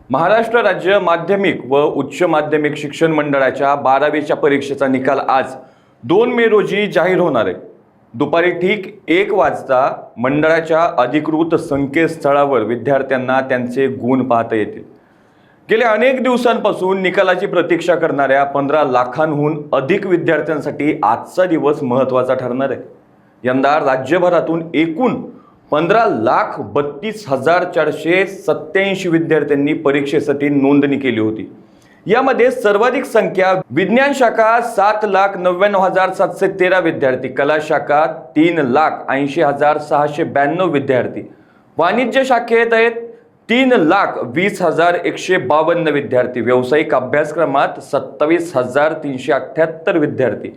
महाराष्ट्र राज्य माध्यमिक व उच्च माध्यमिक शिक्षण मंडळाच्या 12वीच्या परीक्षेचा निकाल आज 2 मे रोजी जाहीर होणार आहे। दुपारी ठीक 1 वाजता मंडळाच्या अधिकृत संकेतस्थळावर विद्यार्थ्यांना त्यांचे गुण पाहता येतील। गेल्या अनेक दिवसांपासून निकालाची प्रतीक्षा करणाऱ्या 15 लाखांहून अधिक विद्यार्थ्यांसाठी आजचा दिवस महत्त्वाचा ठरणार आहे। यंदा राज्यभरातून एकूण 15,32,487 विद्यार्थ्यांनी परीक्षेसाठी नोंदणी केली होती। यामध्ये सर्वाधिक संख्या विज्ञान शाखा 7,99,713 विद्यार्थी, कला शाखा 3,80,692 विद्यार्थी, वाणिज्य शाखेत आहेत 3,20,152 विद्यार्थी, व्यावसायिक अभ्यासक्रमात 27,378 विद्यार्थी,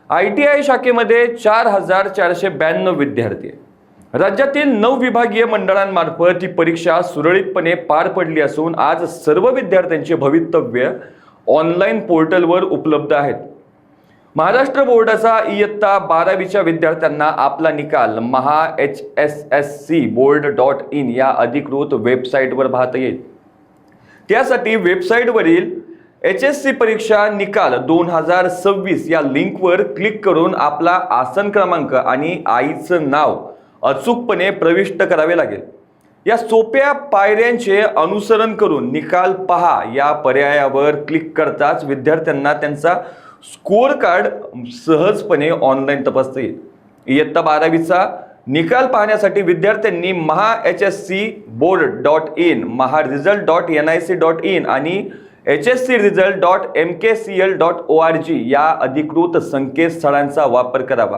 ITI शाखेमध्ये 4,492 विद्यार्थी। राज्यातील 9 विभागीय मंडळांमार्फत ही परीक्षा सुरळीतपणे पार पडली असून आज सर्व विद्यार्थ्यांचे भवितव्य ऑनलाईन पोर्टलवर उपलब्ध आहेत। महाराष्ट्र बोर्डाचा इयत्ता 12वीच्या विद्यार्थ्यांना आपला निकाल mahsscboard.in या अधिकृत वेबसाईटवर पाहता येईल। त्यासाठी वेबसाईटवरील HSC परीक्षा निकाल 2026 या लिंकवर क्लिक करून आपला आसन क्रमांक आणि आईचं नाव अचूकपणे प्रविष्ट करावे लागेल। या सोप्या पायऱ्यांचे अनुसरण करून निकाल पहा या पर्यायावर क्लिक करताच विद्यार्थ्यांना त्यांचा स्कोअर कार्ड सहजपणे ऑनलाईन तपासता येईल। इयत्ता 12वीचा निकाल पाहण्यासाठी विद्यार्थ्यांनी mahsscboard.in, maharesult.nic.in आणि hscresult.mkcl.org या अधिकृत संकेतस्थळांचा वापर करावा।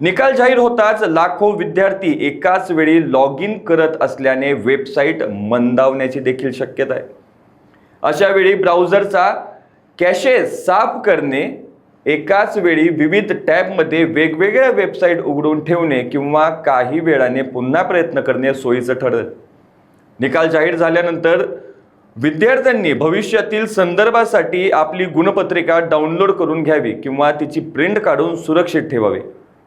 निकाल जाहीर होताच लाखो विद्यार्थी एकाच वेळी लॉग इन करत असल्याने वेबसाईट मंदावण्याची देखील शक्यता आहे। अशा वेळी ब्राउझरचा कॅशे साफ करणे, एकाच वेळी विविध टॅबमध्ये वेगवेगळ्या वेबसाईट उघडून ठेवणे किंवा काही वेळाने पुन्हा प्रयत्न करणे सोयीचं ठरेल। निकाल जाहीर झाल्यानंतर विद्यार्थ्यांनी भविष्यातील संदर्भासाठी आपली गुणपत्रिका डाउनलोड करून घ्यावी किंवा तिची प्रिंट काढून सुरक्षित ठेवावी।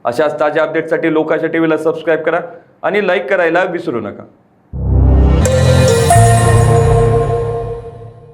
अशाच ताज्या अपडेटसाठी लोकाच्या टीव्हीला सबस्क्राईब करा आणि लाईक करायला विसरू नका।